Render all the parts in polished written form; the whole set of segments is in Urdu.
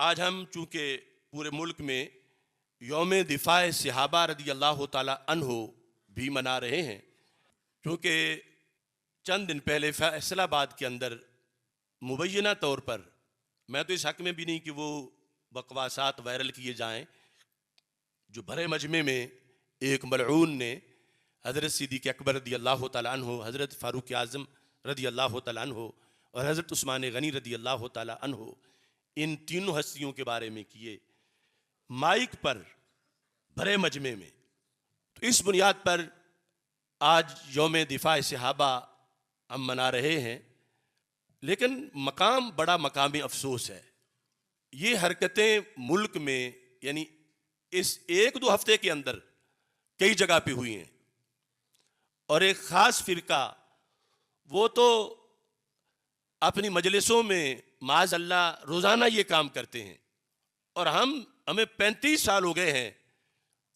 آج ہم چونکہ پورے ملک میں یوم دفاع صحابہ رضی اللہ تعالی عنہ بھی منا رہے ہیں، چونکہ چند دن پہلے فیصل آباد کے اندر مبینہ طور پر، میں تو اس حق میں بھی نہیں کہ وہ بکواسات وائرل کیے جائیں، جو بھرے مجمع میں ایک ملعون نے حضرت صدیق اکبر رضی اللہ تعالیٰ عنہ، حضرت فاروق اعظم رضی اللہ تعالیٰ عنہ اور حضرت عثمان غنی رضی اللہ تعالیٰ عنہ، ان تینوں ہستیوں کے بارے میں کیے مائک پر بھرے مجمع میں. تو اس بنیاد پر آج یوم دفاع صحابہ ہم منا رہے ہیں، لیکن مقام بڑا مقام افسوس ہے. یہ حرکتیں ملک میں یعنی اس ایک دو ہفتے کے اندر کئی جگہ پہ ہوئی ہیں، اور ایک خاص فرقہ وہ تو اپنی مجلسوں میں معاذ اللہ روزانہ یہ کام کرتے ہیں، اور ہمیں 35 سال ہو گئے ہیں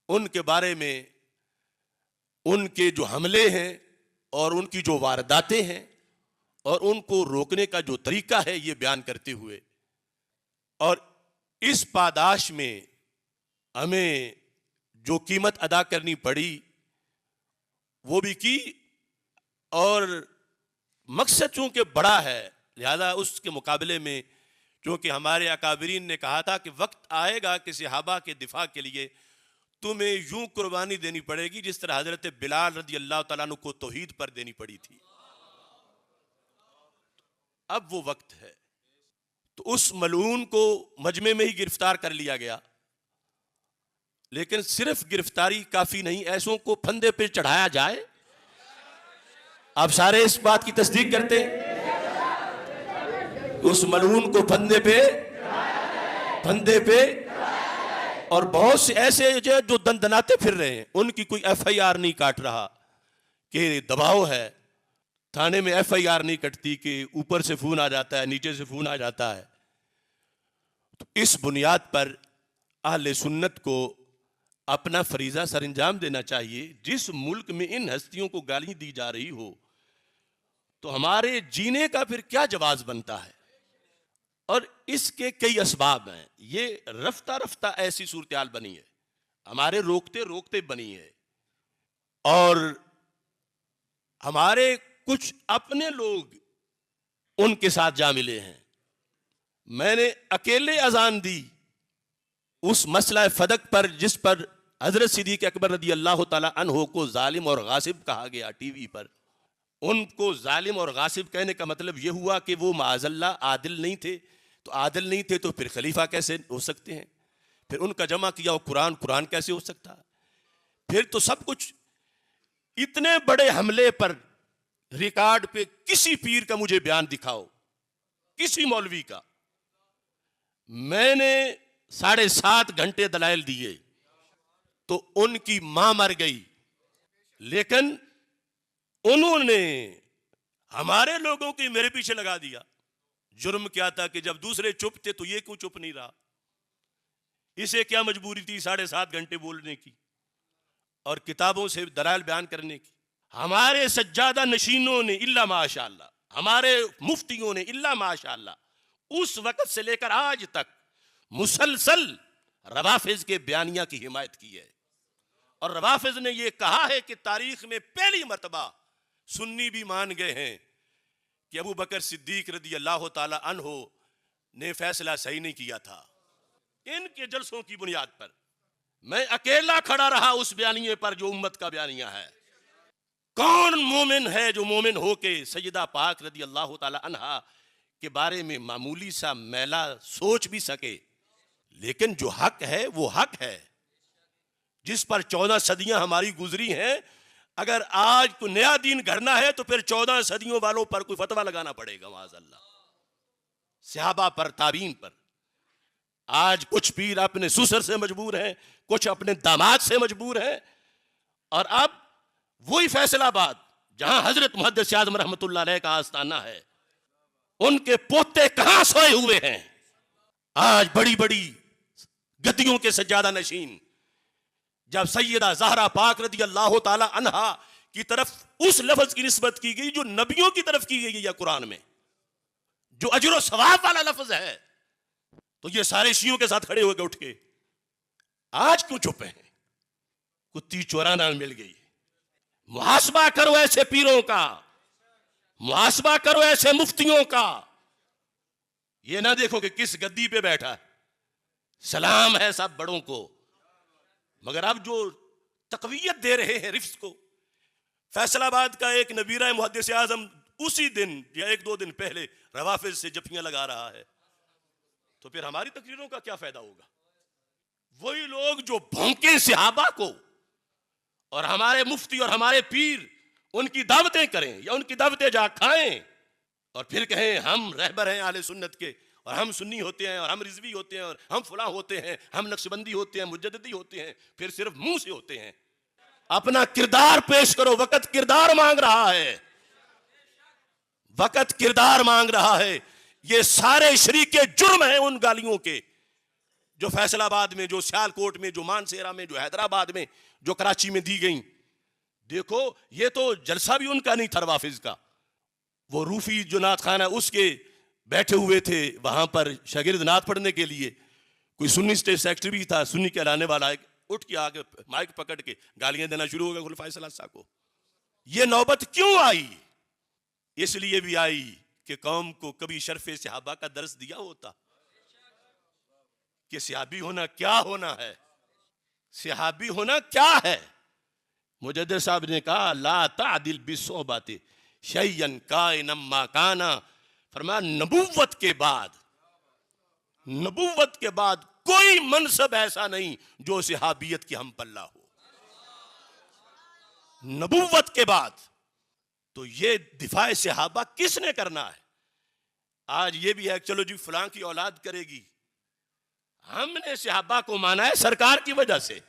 ان کے بارے میں، ان کے جو حملے ہیں اور ان کی جو وارداتیں ہیں اور ان کو روکنے کا جو طریقہ ہے یہ بیان کرتے ہوئے. اور اس پاداش میں ہمیں جو قیمت ادا کرنی پڑی وہ بھی کی، اور مقصد چونکہ بڑا ہے لہذا اس کے مقابلے میں چونکہ ہمارے اکابرین نے کہا تھا کہ وقت آئے گا کہ صحابہ کے دفاع کے لیے تمہیں یوں قربانی دینی پڑے گی جس طرح حضرت بلال رضی اللہ تعالیٰ عنہ کو توحید پر دینی پڑی تھی. اب وہ وقت ہے. تو اس ملعون کو مجمع میں ہی گرفتار کر لیا گیا، لیکن صرف گرفتاری کافی نہیں، ایسوں کو پھندے پہ چڑھایا جائے. آپ سارے اس بات کی تصدیق کرتے ہیں؟ اس ملعون کو پھندے پہ اور بہت سے ایسے جو دندناتے پھر رہے ہیں، ان کی کوئی ایف آئی آر نہیں کاٹ رہا کہ دباؤ ہے. تھانے میں ایف آئی آر نہیں کٹتی کہ اوپر سے فون آ جاتا ہے، نیچے سے فون آ جاتا ہے. تو اس بنیاد پر اہل سنت کو اپنا فریضہ سر انجام دینا چاہیے. جس ملک میں ان ہستیوں کو گالی دی جا رہی ہو تو ہمارے جینے کا پھر کیا جواز بنتا ہے؟ اور اس کے کئی اسباب ہیں. یہ رفتہ رفتہ ایسی صورتحال بنی ہے، ہمارے روکتے روکتے بنی ہے، اور ہمارے کچھ اپنے لوگ ان کے ساتھ جا ملے ہیں. میں نے اکیلے اذان دی اس مسئلہ فدق پر جس پر حضرت صدیق اکبر رضی اللہ تعالی عنہ کو ظالم اور غاصب کہا گیا ٹی وی پر. ان کو ظالم اور غاصب کہنے کا مطلب یہ ہوا کہ وہ معاذ اللہ عادل نہیں تھے. تو عادل نہیں تھے تو پھر خلیفہ کیسے ہو سکتے ہیں؟ پھر ان کا جمع کیا قرآن کیسے ہو سکتا؟ پھر تو سب کچھ. اتنے بڑے حملے پر ریکارڈ پہ کسی پیر کا مجھے بیان دکھاؤ، کسی مولوی کا. میں نے 7.5 گھنٹے دلائل دیے تو ان کی ماں مر گئی، لیکن انہوں نے ہمارے لوگوں کی میرے پیچھے لگا دیا. جرم کیا تھا کہ جب دوسرے چپ تھے تو یہ کیوں چپ نہیں رہا؟ اسے کیا مجبوری تھی 7.5 گھنٹے بولنے کی اور کتابوں سے دلائل بیان کرنے کی؟ ہمارے سجادہ نشینوں نے الا ماشاء اللہ، ہمارے مفتیوں نے الا ماشاء اللہ اس وقت سے لے کر آج تک مسلسل روافض کے بیانیہ کی حمایت کی ہے. اور روافض نے یہ کہا ہے کہ تاریخ میں پہلی مرتبہ سنی بھی مان گئے ہیں کہ ابو بکر صدیق رضی اللہ تعالی عنہ نے فیصلہ صحیح نہیں کیا تھا. ان کے جلسوں کی بنیاد پر میں اکیلا کھڑا رہا اس بیانیے پر جو امت کا بیانیہ ہے. کون مومن ہے جو مومن ہو کے سیدہ پاک رضی اللہ تعالی عنہا کے بارے میں معمولی سا میلا سوچ بھی سکے؟ لیکن جو حق ہے وہ حق ہے، جس پر 14 صدیاں ہماری گزری ہیں. اگر آج کوئی نیا دین گھڑنا ہے تو پھر 14 صدیوں والوں پر کوئی فتویٰ لگانا پڑے گا معاذ اللہ. صحابہ پر، تابعین پر. آج کچھ پیر اپنے سسر سے مجبور ہیں، کچھ اپنے داماد سے مجبور ہیں. اور اب وہی فیصل آباد جہاں حضرت محدث اعظم رحمۃ اللہ علیہ کا آستانہ ہے، ان کے پوتے کہاں سوئے ہوئے ہیں؟ آج بڑی بڑی گدیوں کے سجادہ نشین جب سیدہ زہرا پاک رضی اللہ تعالی عنہا کی طرف اس لفظ کی نسبت کی گئی جو نبیوں کی طرف کی گئی ہے قرآن میں، جو اجر و ثواب والا لفظ ہے، تو یہ سارے شیعوں کے ساتھ کھڑے ہو گئے اٹھ کے، آج کیوں چپ ہیں؟ کتی چورانا مل گئی۔ محاسبہ کرو ایسے پیروں کا، محاسبہ کرو ایسے مفتیوں کا، یہ نہ دیکھو کہ کس گدی پہ بیٹھا ہے، سلام ہے سب بڑوں کو، مگر اب جو تقویت دے رہے ہیں رفض کو۔ فیصل آباد کا ایک نبیرہ محدث اعظم اسی دن یا ایک دو دن پہلے روافض سے جفیاں لگا رہا ہے، تو پھر ہماری تقریروں کا کیا فائدہ ہوگا؟ وہی لوگ جو بھونکیں صحابہ کو اور ہمارے مفتی اور ہمارے پیر ان کی دعوتیں کریں یا ان کی دعوتیں جا کھائیں اور پھر کہیں ہم رہبر ہیں اہل سنت کے، اور ہم سنی ہوتے ہیں، اور ہم رضوی ہوتے ہیں، اور ہم فلاں ہوتے ہیں، ہم نقشبندی ہوتے ہیں، مجددی ہوتے ہیں، پھر صرف منہ سے ہوتے ہیں۔ اپنا کردار پیش کرو، وقت کردار مانگ رہا ہے، وقت کردار مانگ رہا ہے۔ یہ سارے شریک جرم ہیں ان گالیوں کے جو فیصل آباد میں، جو سیال کوٹ میں، جو مانسیرا میں، جو حیدرآباد میں، جو کراچی میں دی گئیں۔ دیکھو یہ تو جلسہ بھی ان کا نہیں تھا روافض کا، وہ روفی جو نعت خانہ اس کے بیٹھے ہوئے تھے وہاں پر شاگرد نعت پڑھنے کے لیے، کوئی سنی اسٹیٹ سیکٹری بھی تھا، سنی کہلانے والا، ایک اٹھ کے آگے مائک پکڑ کے گالیاں دینا شروع ہو گیا خلفائے ثلاثہ کو۔ یہ نوبت کیوں آئی؟ اس لیے بھی آئی کہ قوم کو کبھی شرف صحابہ کا درس دیا ہوتا کہ صحابی ہونا کیا ہونا ہے، صحابی ہونا کیا ہے۔ مجدد صاحب نے کہا لا تعدل بالصحبۃ شیئا کائنا ما کانا، فرمایا نبوت کے بعد کوئی منصب ایسا نہیں جو صحابیت کی ہم پلہ ہو، نبوت کے بعد۔ تو یہ دفاع صحابہ کس نے کرنا ہے؟ آج یہ بھی ہے چلو جی فلاں کی اولاد کرے گی، ہم نے صحابہ کو مانا ہے سرکار کی وجہ سے،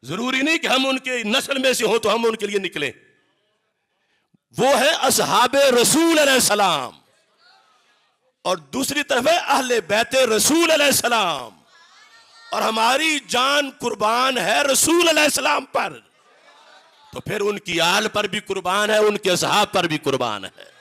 ضروری نہیں کہ ہم ان کے نسل میں سے ہوں تو ہم ان کے لیے نکلیں۔ وہ ہے اصحاب رسول علیہ السلام، اور دوسری طرف ہے اہل بیت رسول علیہ السلام، اور ہماری جان قربان ہے رسول علیہ السلام پر، تو پھر ان کی آل پر بھی قربان ہے، ان کے اصحاب پر بھی قربان ہے۔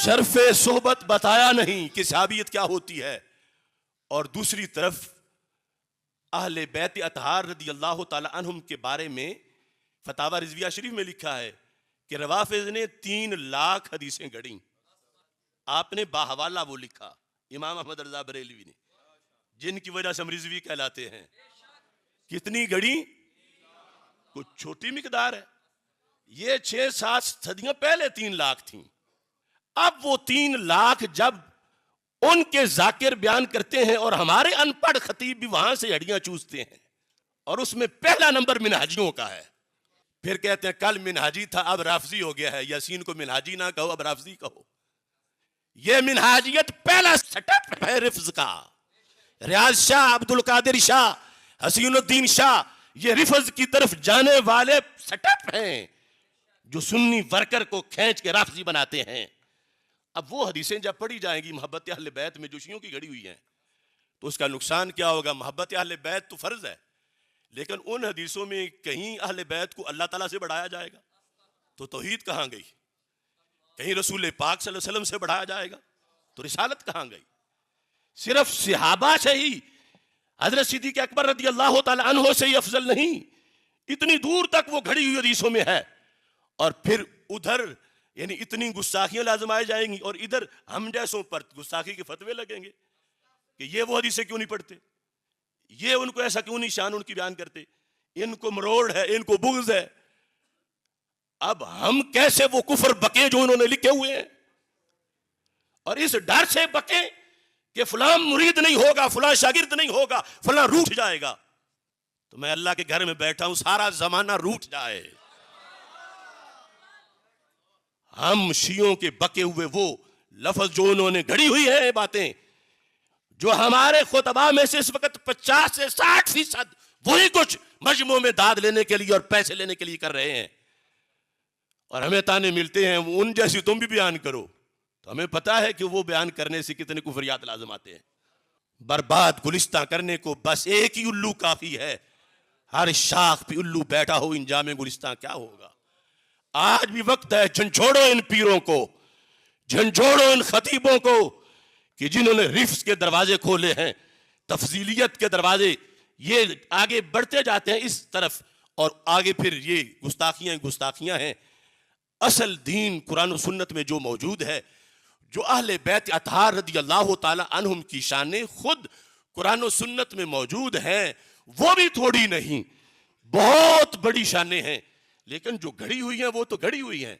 شرف صحبت بتایا نہیں کہ صحابیت کیا ہوتی ہے، اور دوسری طرف اہل بیت اطہار رضی اللہ تعالی عنہم کے بارے میں فتاوی رضویہ شریف میں لکھا ہے کہ روافض نے 3 لاکھ حدیثیں گھڑیں۔ آپ نے باحوالہ وہ لکھا امام احمد رضا بریلوی نے، جن کی وجہ سے ہم رضوی کہلاتے ہیں۔ کتنی گھڑیں؟ کچھ چھوٹی مقدار ہے، یہ 6-7 صدیاں پہلے 3 لاکھ تھیں۔ اب وہ 3 لاکھ جب ان کے ذاکر بیان کرتے ہیں اور ہمارے ان پڑھ خطیب بھی وہاں سے ہڈیاں چوستے ہیں، اور اس میں پہلا نمبر منہاجیوں کا ہے، پھر کہتے ہیں کل منہاجی تھا اب رافضی ہو گیا ہے، یاسین کو منہاجی نہ کہو اب رافضی کہو۔ یہ منہاجیت پہلا سٹپ ہے رفض کا۔ ریاض شاہ، عبد القادر شاہ، حسین الدین شاہ، یہ رفض کی طرف جانے والے سٹپ ہیں جو سنی ورکر کو کھینچ کے رافضی بناتے ہیں۔ اب وہ حدیثیں جب پڑھی جائیں گی محبت اہل بیت میں جو شیعوں کی گھڑی ہوئی ہیں، تو اس کا نقصان کیا ہوگا؟ محبت اہل بیت تو فرض ہے، لیکن ان حدیثوں میں کہیں اہل بیت کو اللہ تعالیٰ سے بڑھایا جائے گا تو توحید کہاں گئی؟ کہیں رسول پاک صلی اللہ علیہ وسلم سے بڑھایا جائے گا تو رسالت کہاں گئی؟ صرف صحابہ سے ہی حضرت صدیق اکبر رضی اللہ تعالی عنہ سے ہی افضل نہیں، اتنی دور تک وہ گھڑی ہوئی حدیثوں میں ہے، اور پھر ادھر یعنی اتنی گستاخیاں لازم جائیں گی، اور ادھر ہم جیسوں پر گستاخی کے فتوے لگیں گے کہ یہ وہ حدیثیں کیوں نہیں پڑھتے، یہ ان کو ایسا کیوں نہیں شان ان کی بیان کرتے، ان کو مروڑ ہے، ان کو بغض ہے۔ اب ہم کیسے وہ کفر بکیں جو انہوں نے لکھے ہوئے ہیں، اور اس ڈر سے بکیں کہ فلاں مرید نہیں ہوگا، فلاں شاگرد نہیں ہوگا، فلاں روٹھ جائے گا۔ تو میں اللہ کے گھر میں بیٹھا ہوں، سارا زمانہ روٹھ جائے، ہم شیعوں کے بکے ہوئے وہ لفظ جو انہوں نے گھڑی ہوئی ہیں باتیں، جو ہمارے خطبہ میں سے اس وقت 50 سے 60% وہی کچھ مجموع میں داد لینے کے لیے اور پیسے لینے کے لیے کر رہے ہیں، اور ہمیں تانے ملتے ہیں ان جیسی تم بھی بیان کرو، تو ہمیں پتا ہے کہ وہ بیان کرنے سے کتنے کفریات لازم آتے ہیں۔ برباد گلستہ کرنے کو بس ایک ہی الو کافی ہے، ہر شاخ پہ الو بیٹھا ہو انجام گلستہ کیا ہوگا۔ آج بھی وقت ہے، جھنجھوڑو ان پیروں کو، جھنجھوڑو ان خطیبوں کو کہ جنہوں نے رفس کے دروازے کھولے ہیں، تفضیلیت کے دروازے، یہ آگے بڑھتے جاتے ہیں اس طرف، اور آگے پھر یہ گستاخیاں ہیں۔ اصل دین قرآن و سنت میں جو موجود ہے، جو اہل بیت اطہار رضی اللہ تعالی عنہم کی شانیں خود قرآن و سنت میں موجود ہیں، وہ بھی تھوڑی نہیں، بہت بڑی شانیں ہیں، لیکن جو گھڑی ہوئی ہیں وہ تو گھڑی ہوئی ہیں۔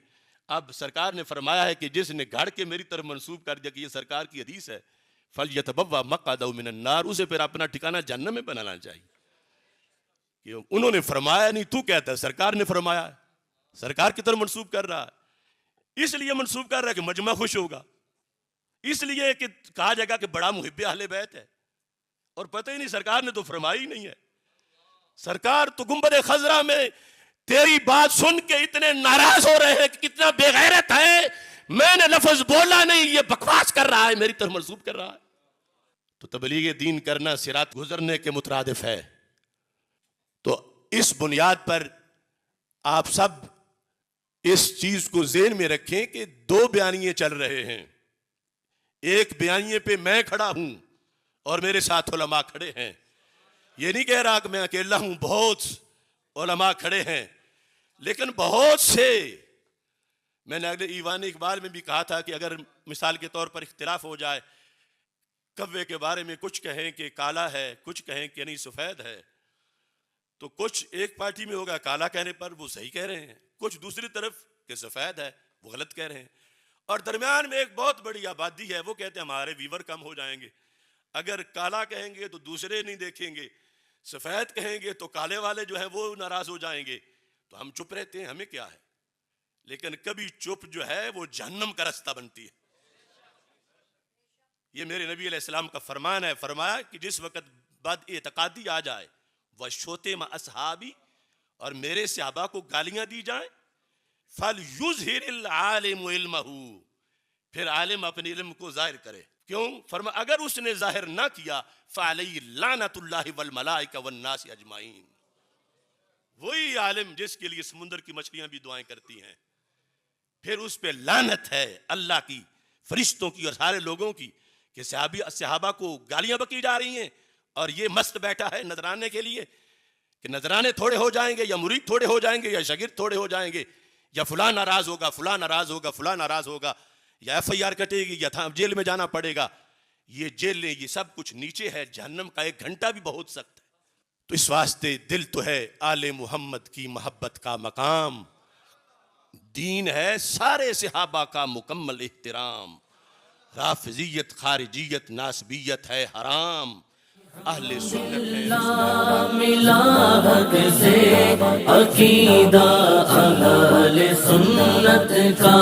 اب سرکار نے فرمایا ہے کہ جس نے گھڑ کے میری طرف منسوب کر دیا کہ یہ سرکار کی حدیث ہے، فَلْيَتَبَوَّأْ مَقْعَدَهُ مِنَ النَّارِ، اسے پھر اپنا ٹھکانہ جہنم میں بنانا چاہیے۔ کہ انہوں نے فرمایا نہیں، تو کہتا ہے سرکار نے فرمایا ہے، سرکار کی طرف منسوب کر رہا ہے، اس لیے منسوب کر رہا ہے کہ مجمع خوش ہوگا، اس لیے کہ کہا جائے گا کہ بڑا محب اہل بیت ہے، اور پتہ ہی نہیں سرکار نے تو فرمایا ہی نہیں ہے۔ سرکار تو گنبد خضرا میں تیری بات سن کے اتنے ناراض ہو رہے ہیں کہ کتنا بے غیرت ہے، میں نے لفظ بولا نہیں، یہ بکواس کر رہا ہے، میری طرف منسوب کر رہا ہے۔ تو تبلیغ دین کرنا صراط گزرنے کے مترادف ہے۔ تو اس بنیاد پر آپ سب اس چیز کو ذہن میں رکھیں کہ دو بیانیے چل رہے ہیں، ایک بیانیے پہ میں کھڑا ہوں اور میرے ساتھ علماء کھڑے ہیں، یہ نہیں کہہ رہا کہ میں اکیلا ہوں، بہت علماء کھڑے ہیں، لیکن بہت سے، میں نے اگلے ایوان اقبال میں بھی کہا تھا کہ اگر مثال کے طور پر اختلاف ہو جائے، کوے کے بارے میں کچھ کہیں کہ کالا ہے، کچھ کہیں کہ نہیں سفید ہے، تو کچھ ایک پارٹی میں ہوگا کالا کہنے پر وہ صحیح کہہ رہے ہیں، کچھ دوسری طرف کہ سفید ہے وہ غلط کہہ رہے ہیں، اور درمیان میں ایک بہت بڑی آبادی ہے، وہ کہتے ہیں ہمارے ویور کم ہو جائیں گے، اگر کالا کہیں گے تو دوسرے نہیں دیکھیں گے، سفید کہیں گے تو کالے والے جو ہیں وہ ناراض ہو جائیں گے، تو ہم چپ رہتے ہیں، ہمیں کیا ہے۔ لیکن کبھی چپ جو ہے وہ جہنم کا رستہ بنتی ہے۔ یہ میرے نبی علیہ السلام کا فرمان ہے، فرمایا کہ جس وقت بد اعتقادی آ جائے، وَشُتِمَ أَصْحَابِي، اور میرے صحابہ کو گالیاں دی جائیں، فَلْيُظْهِرِ الْعَالِمُ عِلْمَهُ، پھر عالم اپنے علم کو ظاہر کرے۔ کیوں؟ فرمایا اگر اس نے ظاہر نہ کیا فَعَلَيْهِ لَعْنَةُ اللَّهِ وَالْمَلَائِكَةِ وَالنَّاسِ أَجْمَعِينَ، وہی عالم جس کے لیے سمندر کی مچھلیاں بھی دعائیں کرتی ہیں، پھر اس پہ لعنت ہے اللہ کی، فرشتوں کی اور سارے لوگوں کی، کہ صحابہ کو گالیاں بکی جا رہی ہیں، اور یہ مست بیٹھا ہے نذرانے کے لیے کہ نذرانے تھوڑے ہو جائیں گے، یا مرید تھوڑے ہو جائیں گے، یا شاگرد تھوڑے ہو جائیں گے، یا فلاں ناراض ہوگا، فلاں ناراض ہوگا، فلاں ناراض ہوگا، یا ایف آئی آر کٹے گی، یا جیل میں جانا پڑے گا۔ یہ جیلیں، یہ سب کچھ نیچے ہے، جہنم کا ایک گھنٹہ بھی بہت سخت ہے۔ تو اس واسطے دل تو ہے آل محمد کی محبت کا مقام، دین ہے سارے صحابہ کا مکمل احترام، رافضیت، خارجیت، ناسبیت ہے حرام، اہل سنت ہے۔ ملا حق سے عقیدہ اہل سنت کا۔